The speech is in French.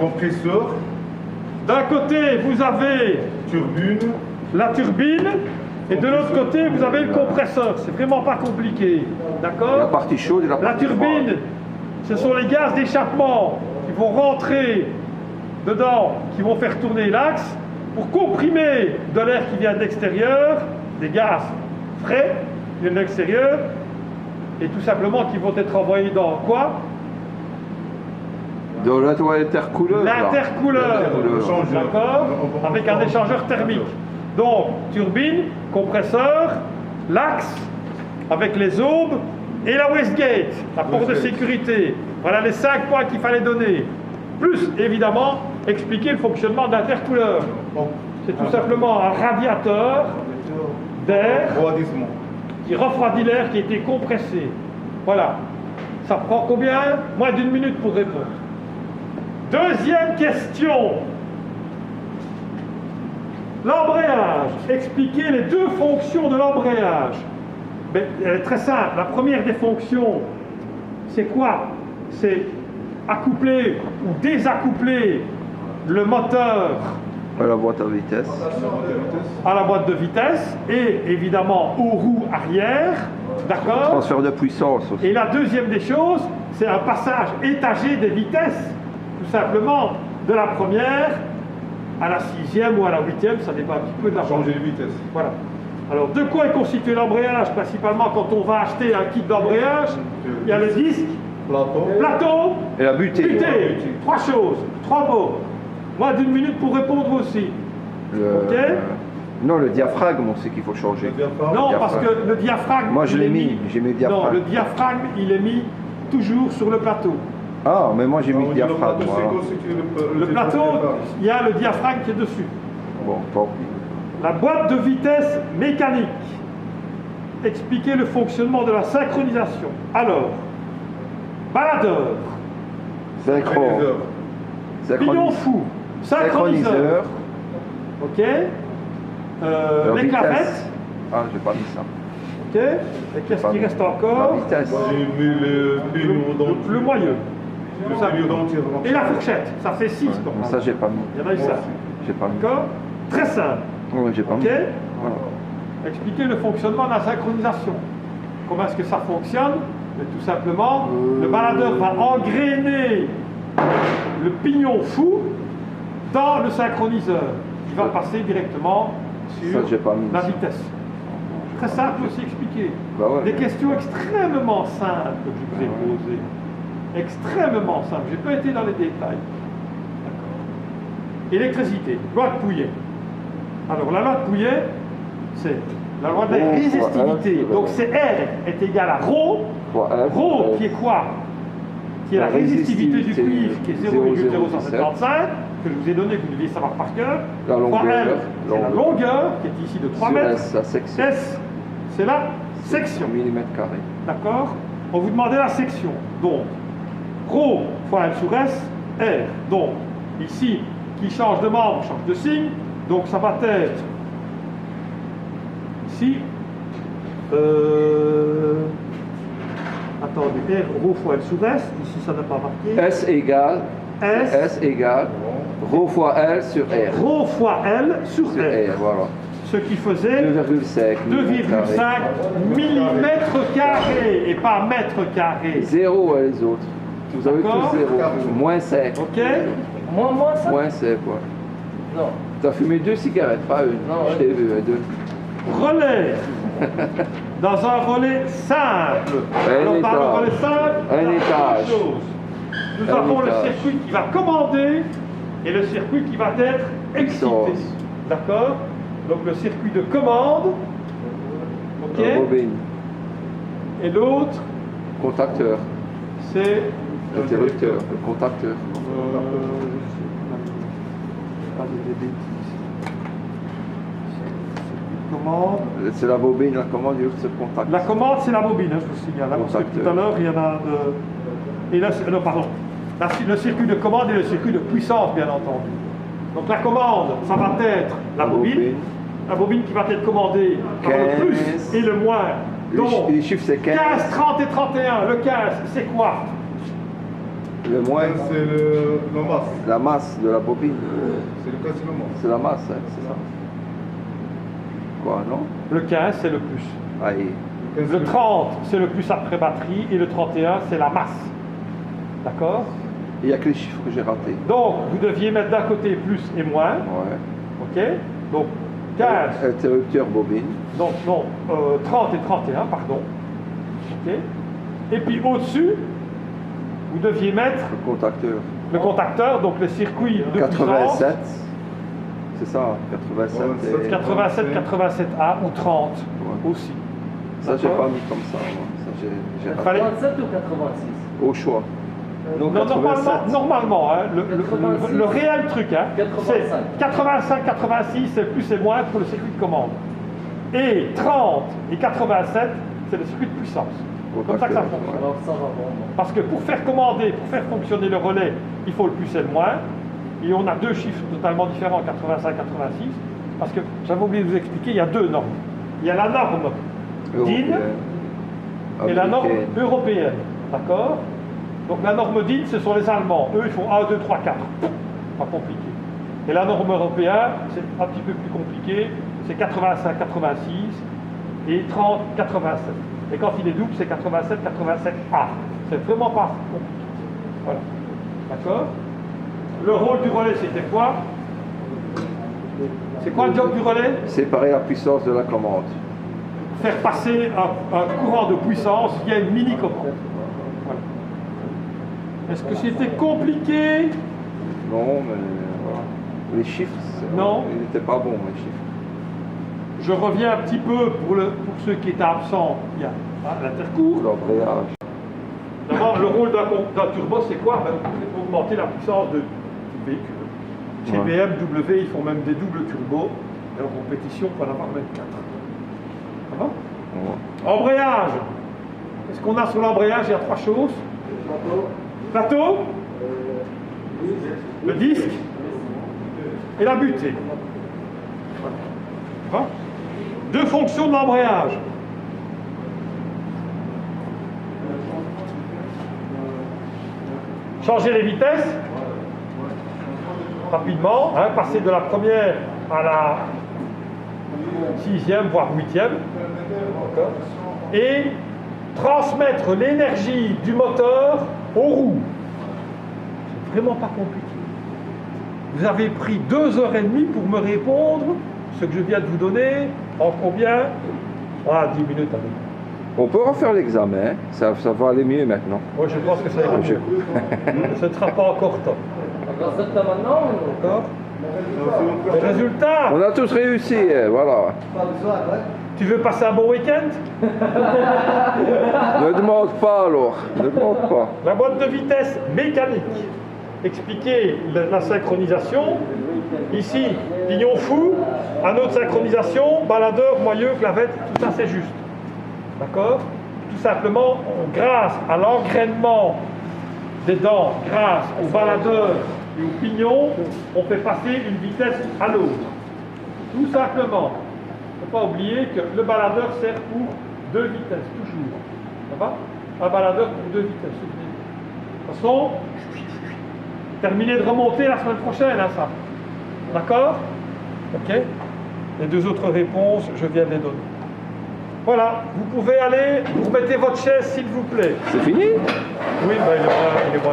compresseur. D'un côté, vous avez Turbine. la turbine, et de l'autre côté, vous avez le compresseur. C'est vraiment pas compliqué. D'accord? La partie chaude et la La partie turbine, froide. ce sont les gaz d'échappement qui vont rentrer dedans, qui vont faire tourner l'axe pour comprimer de l'air qui vient de l'extérieur, des gaz frais qui viennent de l'extérieur, et tout simplement qui vont être envoyés dans quoi? Dans l'intercouleur. là. L'intercouleur, L'échangeur. d'accord? Avec un échangeur thermique. Donc, turbine, compresseur, l'axe, avec les aubes, et la wastegate, la porte de sécurité. Voilà les 5 points qu'il fallait donner. Plus, évidemment, expliquer le fonctionnement de l'intercouleur. C'est tout simplement un radiateur d'air Refroidissement. qui refroidit l'air qui a été compressé. Voilà. Ça prend combien? Moins d'1 minute pour répondre. Deuxième question. L'embrayage. Expliquez les 2 fonctions de l'embrayage. Mais elle est très simple. La première des fonctions, c'est quoi? C'est accoupler ou désaccoupler le moteur À la boîte à vitesse. à la boîte de vitesse et évidemment aux roues arrière. D'accord? Transfert de puissance aussi. Et la deuxième des choses, c'est un passage étagé des vitesses, tout simplement, de la première à la 6e ou à la 8e, ça dépend un petit peu de la Changer de vitesse. Voilà. Alors, de quoi est constitué l'embrayage? Principalement, quand on va acheter un kit d'embrayage, il y a le disque, plateau, Et la butée. butée. 3 choses, 3 mots. Moins d'1 minute pour répondre aussi. Ok. Non, le diaphragme, on sait qu'il faut changer. Non, parce que le diaphragme... Moi, je il l'ai est mis, j'ai mis le diaphragme. Non, le diaphragme, il est mis toujours sur le plateau. Ah, mais moi j'ai mis le diaphragme. plateau, Voilà. Le plateau, il y a le diaphragme qui est dessus. Bon, tant pis. La boîte de vitesse mécanique. Expliquer le fonctionnement de la synchronisation. Alors, baladeur, Synchro. pignon fou, synchroniseur, ok, les vitesse. clavettes, Ah, j'ai pas mis ça. ok, et qu'est-ce qui reste encore? La vitesse. J'ai mis le pignon dentier. Le moyeu. Le pignon dentier. Et la fourchette, ça fait 6 Mais ça, j'ai pas mis. Il y en a eu 5. J'ai pas mis. D'accord? Très simple. Ouais, j'ai pas Ok? mis. Voilà. Expliquer le fonctionnement de la synchronisation. Comment est-ce que ça fonctionne? Mais tout simplement, le baladeur va engrainer le pignon fou dans le synchroniseur. Il va passer directement sur Ça, j'ai pas mis. la vitesse. Très simple aussi expliqué. Bah ouais. Des questions extrêmement simples que je vous ai posées. Extrêmement simples. Je n'ai pas été dans les détails. D'accord. Électricité, loi de Pouillet. Alors la loi de Pouillet, c'est la loi de la Rho fois résistivité. F, Donc c'est R est égal à Rho. Fois F, Rho F. qui est quoi? Qui est la résistivité du cuivre, qui est 0,0175, que je vous ai donné, que vous deviez savoir par cœur. La Fois longueur. L, c'est la longueur, qui est ici de 3 Sur mètres. S, la section. S, c'est la section. Millimètre carré. D'accord? On vous demandait la section. Donc, Rho fois L sur S, R. Donc, ici, qui change de membre, change de signe. Donc, ça va être ici. Attendez, R, Rho fois L sur S. Ici, ça n'a pas marqué. S égale. S, S égale. Rho fois L sur R. Rho fois L sur Sur R. R, voilà. Ce qui faisait 2,5 2,5 millimètres carrés et pas mètres carrés. 0 les autres. Vous avez D'accord. tous 0. Moins 5. Ok? Moins ça? Moins 5, ouais. Non. T'as fumé 2 cigarettes, pas une. Non, je t'ai vu, 2. Relais. Dans un relais simple. Un Alors, par le étage. relais simple, Un il y a étage. deux choses. Nous Un avons le étage. circuit qui va commander et le circuit qui va être excité. Puissance. D'accord? Donc le circuit de commande. Ok? La bobine. Et l'autre, Contacteur. c'est Interrupteur. Le contacteur. pas des bêtises. Commande. C'est la bobine, la commande, il se contacte. La commande, c'est la bobine, hein, je vous signale. hein, parce que Contacteur. tout à l'heure, il y en a de. Et là, non, pardon. Le circuit de commande et le circuit de puissance, bien entendu. Donc la commande, ça va être la bobine. La bobine qui va être commandée par le 15. plus et le moins. Donc, Les chiffres, c'est 15. 15, 30 et 31. Le 15, c'est quoi? Le moins, C'est le masse. la masse de la bobine. C'est le cas, c'est le masse. C'est la masse, hein, c'est ça. Quoi, non? Le 15, c'est le plus. Allez. Le 30, c'est le plus après batterie. Et le 31, c'est la masse. D'accord? Il n'y a que les chiffres que j'ai ratés. Donc, vous deviez mettre d'un côté plus et moins. Ouais. OK? Donc, 15. Interrupteur bobine. Donc, non, 30 et 31, pardon. OK? Et puis, au-dessus, vous deviez mettre Le contacteur. le contacteur, donc le circuit de 87. puissance. C'est ça, 87. et- 87, 87A ou 30 Ouais. aussi. Ça, j'ai D'accord. pas mis comme ça. Moi. Ça, j'ai raté. Fallait- 87 ou 86? Au choix. Non, Non, normalement, hein, le réel truc, hein, 85. c'est 85, 86, c'est plus et moins pour le circuit de commande. Et 30 et 87, c'est le circuit de puissance. Comme ça que ça fonctionne. Alors ça va bon. Parce que pour faire commander, pour faire fonctionner le relais, il faut le plus et le moins. Et on a deux chiffres totalement différents, 85, 86. Parce que j'avais oublié de vous expliquer, il y a deux normes. Il y a la norme DIN et la norme européenne. D'accord? Donc la norme DIN, ce sont les Allemands. Eux, ils font 1, 2, 3, 4. Pas compliqué. Et la norme européenne, c'est un petit peu plus compliqué. C'est 85, 86 et 30, 87. Et quand il est double, c'est 87, 87A. C'est vraiment pas compliqué. Voilà. D'accord? Le rôle du relais, c'était quoi? C'est quoi le job du relais? Séparer la puissance de la commande. Faire passer un courant de puissance via une mini-commande. Voilà. Est-ce que c'était compliqué? Non, mais voilà. Les chiffres, Non. ils n'étaient pas bons, les chiffres. Je reviens un petit peu pour ceux qui étaient absents. Il y a l'intercours. L'embrayage. D'abord, le rôle d'un turbo, c'est quoi? C'est augmenter la puissance du véhicule. Chez Ouais. BMW, ils font même des doubles turbos. Et en compétition, on va en avoir même 4. Ça va? Ouais. Embrayage. Qu'est-ce qu'on a sur l'embrayage? Il y a trois choses. Plateau. Le disque. Et la butée. Ça va? Deux fonctions de l'embrayage. Changer les vitesses rapidement, hein, passer de la première à la 6e, voire 8e, et transmettre l'énergie du moteur aux roues. C'est vraiment pas compliqué. Vous avez pris 2h30 pour me répondre ce que je viens de vous donner en combien? 10 minutes avec. On peut refaire l'examen, ça va aller mieux maintenant. Moi je pense que ça ira mieux. Ce ne sera pas encore temps. Alors ça maintenant ou... D'accord? Les résultats, On a tous réussi, voilà. tu veux passer un bon week-end? Ne demande pas alors, ne demande pas. La boîte de vitesse mécanique. Expliquer la synchronisation. Ici, pignon fou. Un autre synchronisation, baladeur, moyeu, clavette, tout ça c'est juste. D'accord? Tout simplement, grâce à l'engrainement des dents, grâce au baladeur et au pignon, on fait passer une vitesse à l'autre. Tout simplement. Il ne faut pas oublier que le baladeur sert pour deux vitesses, toujours. Ça va? Un baladeur pour deux vitesses. De toute façon, terminez de remonter la semaine prochaine, hein, ça. D'accord? Ok? Les deux autres réponses, je viens de les donner. Voilà, vous pouvez aller, vous remettez votre chaise s'il vous plaît. C'est fini? Oui, ben, il est bon.